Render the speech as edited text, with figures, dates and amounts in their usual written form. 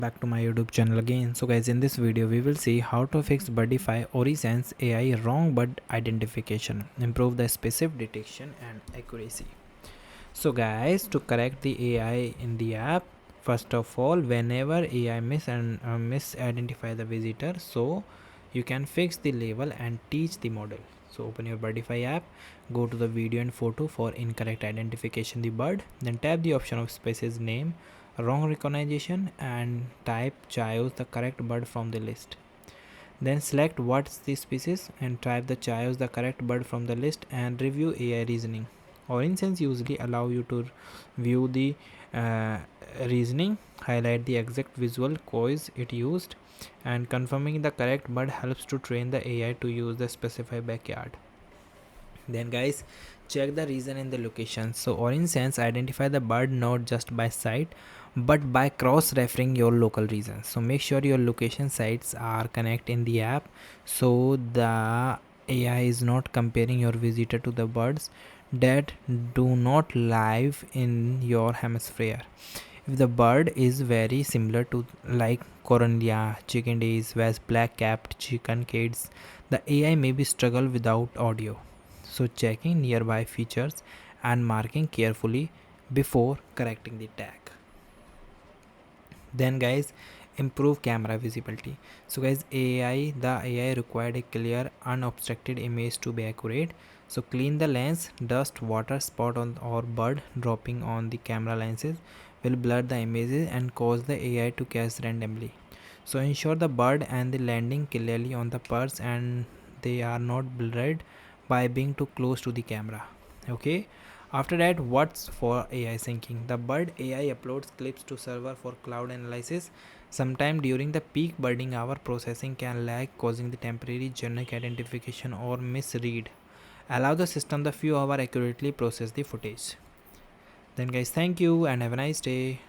Back to my YouTube channel again. So guys, in this video we will see how to fix Birdfy OrniSense AI wrong bird identification, improve the specific detection and accuracy. So guys, to correct the AI in the app, first of all, whenever AI misidentify the visitor, so you can fix the label and teach the model. So open your Birdfy app, go to the video and photo for incorrect identification the bird, then tap the option of species name, wrong recognition, and type choose the correct bird from the list. Then select what's the species and type the choose the correct bird from the list and review AI reasoning. OrniSense usually allow you to view the uh, reasoning, highlight the exact visual cues it used, and confirming the correct bird helps to train the AI to use the specified backyard. Then guys, check the reason in the location. So OrniSense identify the bird not just by sight but by cross-referring your local regions. So make sure your location sites are connect in the app, so the AI is not comparing your visitor to the birds that do not live in your hemisphere. If the bird is very similar to like Coronia, chickadees, west black-capped chicken kids, the AI may be struggle without audio. So checking nearby features and marking carefully before correcting the tag. Then guys, improve camera visibility. So guys, the AI required a clear unobstructed image to be accurate. So clean the lens, dust, water, spot on or bird dropping on the camera lenses will blur the images and cause the AI to catch randomly. So ensure the bird and the landing clearly on the purse and they are not blurred by being too close to the camera. Okay. After that, what's for AI syncing? The bird AI uploads clips to server for cloud analysis. Sometime during the peak birding hour, processing can lag, causing the temporary generic identification or misread. Allow the system the few hours accurately process the footage. Then guys, thank you and have a nice day.